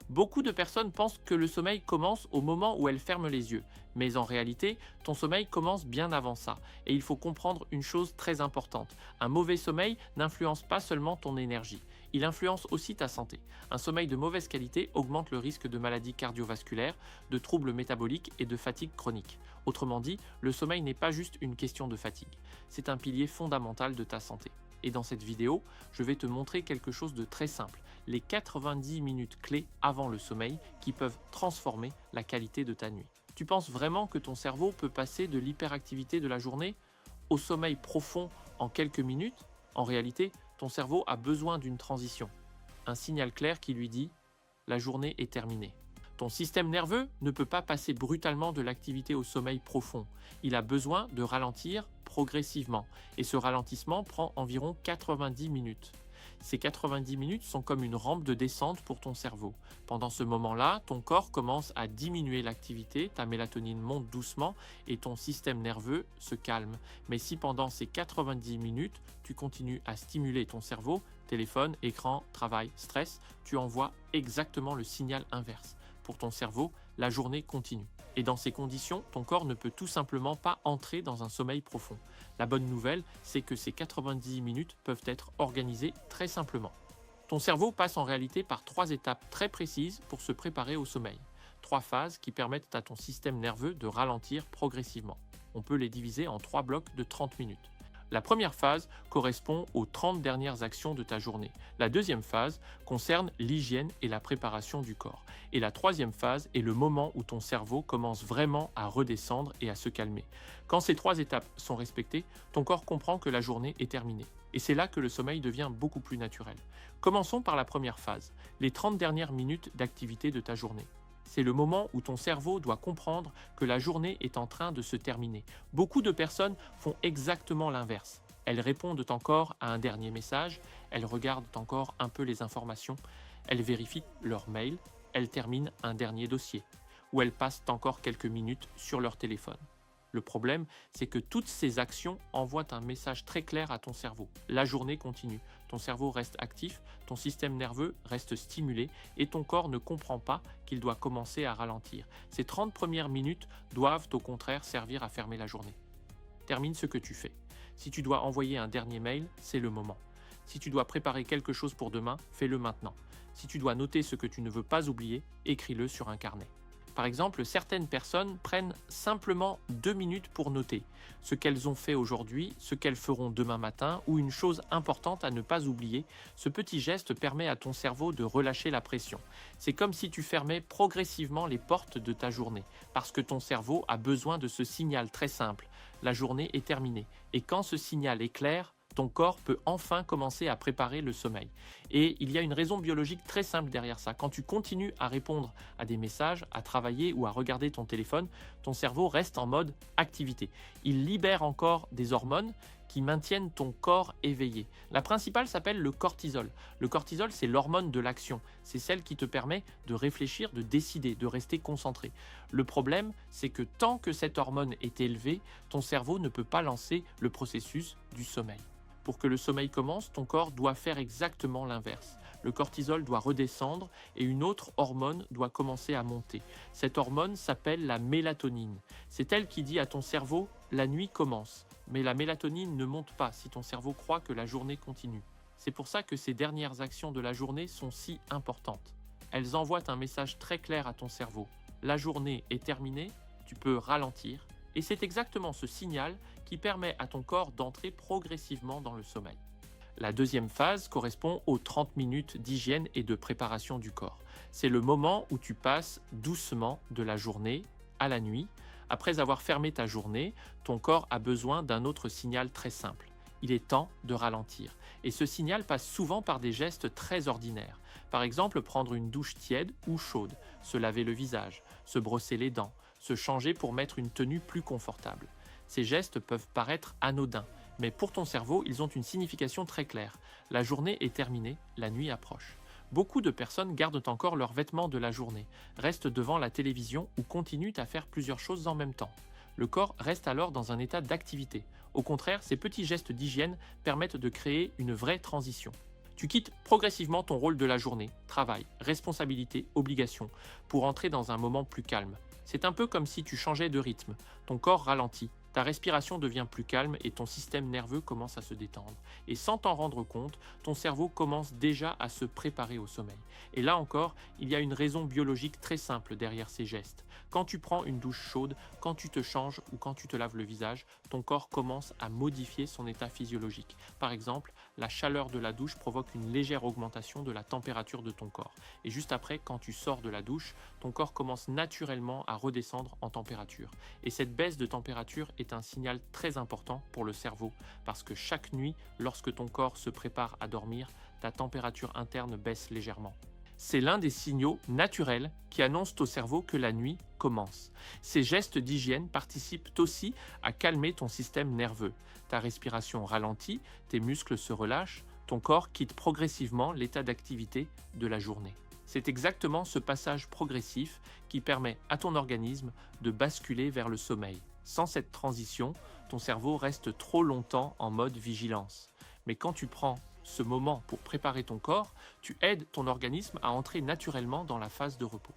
Beaucoup de personnes pensent que le sommeil commence au moment où elles ferment les yeux, mais en réalité, ton sommeil commence bien avant ça. Et il faut comprendre une chose très importante. Un mauvais sommeil n'influence pas seulement ton énergie, il influence aussi ta santé. Un sommeil de mauvaise qualité augmente le risque de maladies cardiovasculaires, de troubles métaboliques et de fatigue chronique. Autrement dit, le sommeil n'est pas juste une question de fatigue, c'est un pilier fondamental de ta santé. Et dans cette vidéo, je vais te montrer quelque chose de très simple, les 90 minutes clés avant le sommeil qui peuvent transformer la qualité de ta nuit. Tu penses vraiment que ton cerveau peut passer de l'hyperactivité de la journée au sommeil profond en quelques minutes? En réalité, ton cerveau a besoin d'une transition, un signal clair qui lui dit « la journée est terminée ». Ton système nerveux ne peut pas passer brutalement de l'activité au sommeil profond. Il a besoin de ralentir progressivement. Et ce ralentissement prend environ 90 minutes. Ces 90 minutes sont comme une rampe de descente pour ton cerveau. Pendant ce moment-là, ton corps commence à diminuer l'activité, ta mélatonine monte doucement et ton système nerveux se calme. Mais si pendant ces 90 minutes, tu continues à stimuler ton cerveau, téléphone, écran, travail, stress, tu envoies exactement le signal inverse. Pour ton cerveau, la journée continue. Et dans ces conditions, ton corps ne peut tout simplement pas entrer dans un sommeil profond. La bonne nouvelle, c'est que ces 90 minutes peuvent être organisées très simplement. Ton cerveau passe en réalité par 3 étapes très précises pour se préparer au sommeil. 3 phases qui permettent à ton système nerveux de ralentir progressivement. On peut les diviser en 3 blocs de 30 minutes. La première phase correspond aux 30 dernières actions de ta journée. La deuxième phase concerne l'hygiène et la préparation du corps. Et la troisième phase est le moment où ton cerveau commence vraiment à redescendre et à se calmer. Quand ces 3 étapes sont respectées, ton corps comprend que la journée est terminée. Et c'est là que le sommeil devient beaucoup plus naturel. Commençons par la première phase, les 30 dernières minutes d'activité de ta journée. C'est le moment où ton cerveau doit comprendre que la journée est en train de se terminer. Beaucoup de personnes font exactement l'inverse. Elles répondent encore à un dernier message, elles regardent encore un peu les informations, elles vérifient leur mail, elles terminent un dernier dossier, ou elles passent encore quelques minutes sur leur téléphone. Le problème, c'est que toutes ces actions envoient un message très clair à ton cerveau. La journée continue, ton cerveau reste actif, ton système nerveux reste stimulé et ton corps ne comprend pas qu'il doit commencer à ralentir. Ces 30 premières minutes doivent au contraire servir à fermer la journée. Termine ce que tu fais. Si tu dois envoyer un dernier mail, c'est le moment. Si tu dois préparer quelque chose pour demain, fais-le maintenant. Si tu dois noter ce que tu ne veux pas oublier, écris-le sur un carnet. Par exemple, certaines personnes prennent simplement 2 minutes pour noter ce qu'elles ont fait aujourd'hui, ce qu'elles feront demain matin ou une chose importante à ne pas oublier. Ce petit geste permet à ton cerveau de relâcher la pression. C'est comme si tu fermais progressivement les portes de ta journée parce que ton cerveau a besoin de ce signal très simple. La journée est terminée et quand ce signal est clair, ton corps peut enfin commencer à préparer le sommeil. Et il y a une raison biologique très simple derrière ça. Quand tu continues à répondre à des messages, à travailler ou à regarder ton téléphone, ton cerveau reste en mode activité. Il libère encore des hormones qui maintiennent ton corps éveillé. La principale s'appelle le cortisol. Le cortisol, c'est l'hormone de l'action. C'est celle qui te permet de réfléchir, de décider, de rester concentré. Le problème, c'est que tant que cette hormone est élevée, ton cerveau ne peut pas lancer le processus du sommeil. Pour que le sommeil commence, ton corps doit faire exactement l'inverse. Le cortisol doit redescendre et une autre hormone doit commencer à monter. Cette hormone s'appelle la mélatonine. C'est elle qui dit à ton cerveau « la nuit commence ». Mais la mélatonine ne monte pas si ton cerveau croit que la journée continue. C'est pour ça que ces dernières actions de la journée sont si importantes. Elles envoient un message très clair à ton cerveau. La journée est terminée, tu peux ralentir. Et c'est exactement ce signal qui permet à ton corps d'entrer progressivement dans le sommeil. La deuxième phase correspond aux 30 minutes d'hygiène et de préparation du corps. C'est le moment où tu passes doucement de la journée à la nuit. Après avoir fermé ta journée, ton corps a besoin d'un autre signal très simple. Il est temps de ralentir. Et ce signal passe souvent par des gestes très ordinaires. Par exemple, prendre une douche tiède ou chaude, se laver le visage, se brosser les dents, se changer pour mettre une tenue plus confortable. Ces gestes peuvent paraître anodins, mais pour ton cerveau, ils ont une signification très claire. La journée est terminée, la nuit approche. Beaucoup de personnes gardent encore leurs vêtements de la journée, restent devant la télévision ou continuent à faire plusieurs choses en même temps. Le corps reste alors dans un état d'activité. Au contraire, ces petits gestes d'hygiène permettent de créer une vraie transition. Tu quittes progressivement ton rôle de la journée, travail, responsabilité, obligation, pour entrer dans un moment plus calme. C'est un peu comme si tu changeais de rythme. Ton corps ralentit, ta respiration devient plus calme et ton système nerveux commence à se détendre. Et sans t'en rendre compte, ton cerveau commence déjà à se préparer au sommeil. Et là encore, il y a une raison biologique très simple derrière ces gestes. Quand tu prends une douche chaude, quand tu te changes ou quand tu te laves le visage, ton corps commence à modifier son état physiologique. Par exemple, la chaleur de la douche provoque une légère augmentation de la température de ton corps. Et juste après, quand tu sors de la douche, ton corps commence naturellement à redescendre en température. Et cette baisse de température est un signal très important pour le cerveau parce que chaque nuit, lorsque ton corps se prépare à dormir, ta température interne baisse légèrement. C'est l'un des signaux naturels qui annoncent au cerveau que la nuit commence. Ces gestes d'hygiène participent aussi à calmer ton système nerveux. Ta respiration ralentit, tes muscles se relâchent, ton corps quitte progressivement l'état d'activité de la journée. C'est exactement ce passage progressif qui permet à ton organisme de basculer vers le sommeil. Sans cette transition, ton cerveau reste trop longtemps en mode vigilance. Mais quand tu prends ce moment pour préparer ton corps, tu aides ton organisme à entrer naturellement dans la phase de repos.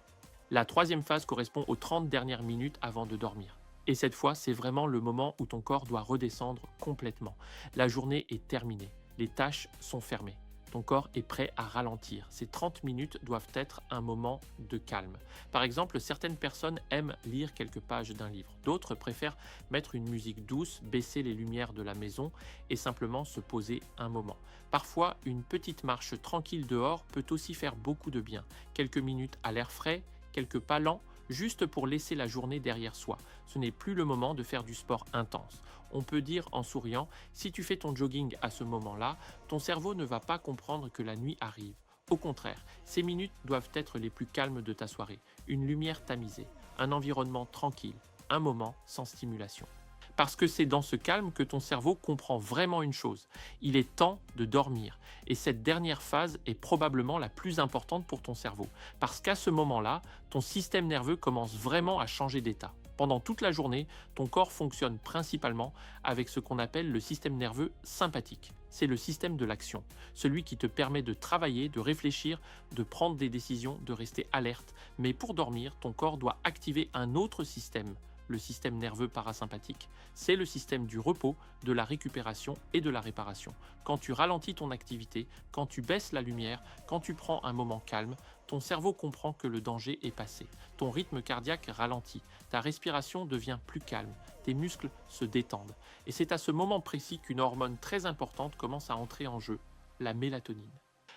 La troisième phase correspond aux 30 dernières minutes avant de dormir. Et cette fois, c'est vraiment le moment où ton corps doit redescendre complètement. La journée est terminée, les tâches sont fermées. Ton corps est prêt à ralentir. Ces 30 minutes doivent être un moment de calme. Par exemple, certaines personnes aiment lire quelques pages d'un livre. D'autres préfèrent mettre une musique douce, baisser les lumières de la maison et simplement se poser un moment. Parfois, une petite marche tranquille dehors peut aussi faire beaucoup de bien. Quelques minutes à l'air frais, quelques pas lents, juste pour laisser la journée derrière soi. Ce n'est plus le moment de faire du sport intense. On peut dire en souriant, si tu fais ton jogging à ce moment-là, ton cerveau ne va pas comprendre que la nuit arrive. Au contraire, ces minutes doivent être les plus calmes de ta soirée. Une lumière tamisée, un environnement tranquille, un moment sans stimulation. Parce que c'est dans ce calme que ton cerveau comprend vraiment une chose. Il est temps de dormir. Et cette dernière phase est probablement la plus importante pour ton cerveau. Parce qu'à ce moment-là, ton système nerveux commence vraiment à changer d'état. Pendant toute la journée, ton corps fonctionne principalement avec ce qu'on appelle le système nerveux sympathique. C'est le système de l'action, celui qui te permet de travailler, de réfléchir, de prendre des décisions, de rester alerte. Mais pour dormir, ton corps doit activer un autre système, le système nerveux parasympathique. C'est le système du repos, de la récupération et de la réparation. Quand tu ralentis ton activité, quand tu baisses la lumière, quand tu prends un moment calme, ton cerveau comprend que le danger est passé. Ton rythme cardiaque ralentit, ta respiration devient plus calme, tes muscles se détendent. Et c'est à ce moment précis qu'une hormone très importante commence à entrer en jeu, la mélatonine.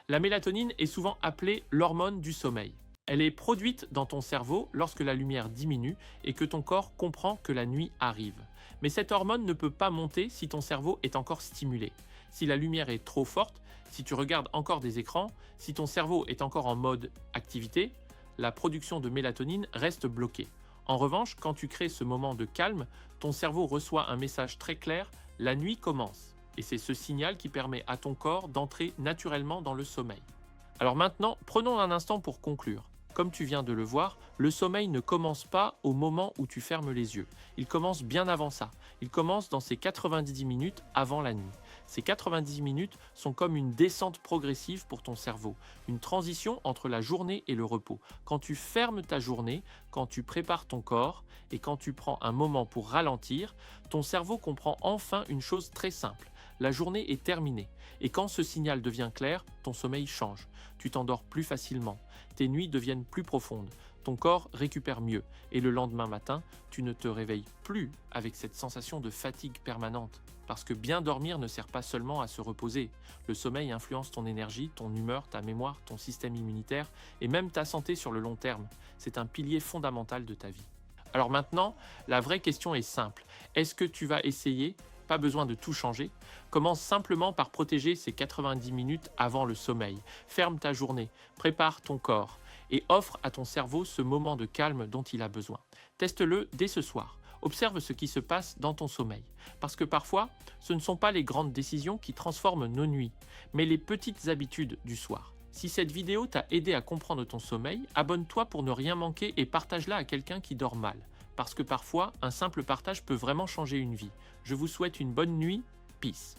La mélatonine est souvent appelée l'hormone du sommeil. Elle est produite dans ton cerveau lorsque la lumière diminue et que ton corps comprend que la nuit arrive. Mais cette hormone ne peut pas monter si ton cerveau est encore stimulé. Si la lumière est trop forte, si tu regardes encore des écrans, si ton cerveau est encore en mode activité, la production de mélatonine reste bloquée. En revanche, quand tu crées ce moment de calme, ton cerveau reçoit un message très clair, la nuit commence. Et c'est ce signal qui permet à ton corps d'entrer naturellement dans le sommeil. Alors maintenant, prenons un instant pour conclure. Comme tu viens de le voir, le sommeil ne commence pas au moment où tu fermes les yeux. Il commence bien avant ça. Il commence dans ces 90 minutes avant la nuit. Ces 90 minutes sont comme une descente progressive pour ton cerveau, une transition entre la journée et le repos. Quand tu fermes ta journée, quand tu prépares ton corps et quand tu prends un moment pour ralentir, ton cerveau comprend enfin une chose très simple. La journée est terminée et quand ce signal devient clair, ton sommeil change. Tu t'endors plus facilement, tes nuits deviennent plus profondes, ton corps récupère mieux et le lendemain matin, tu ne te réveilles plus avec cette sensation de fatigue permanente. Parce que bien dormir ne sert pas seulement à se reposer. Le sommeil influence ton énergie, ton humeur, ta mémoire, ton système immunitaire et même ta santé sur le long terme. C'est un pilier fondamental de ta vie. Alors maintenant, la vraie question est simple. Est-ce que tu vas essayer ? Pas besoin de tout changer. Commence simplement par protéger ces 90 minutes avant le sommeil. Ferme ta journée, prépare ton corps et offre à ton cerveau ce moment de calme dont il a besoin. Teste-le dès ce soir. Observe ce qui se passe dans ton sommeil. Parce que parfois, ce ne sont pas les grandes décisions qui transforment nos nuits, mais les petites habitudes du soir. Si cette vidéo t'a aidé à comprendre ton sommeil, abonne-toi pour ne rien manquer et partage-la à quelqu'un qui dort mal. Parce que parfois, un simple partage peut vraiment changer une vie. Je vous souhaite une bonne nuit. Peace.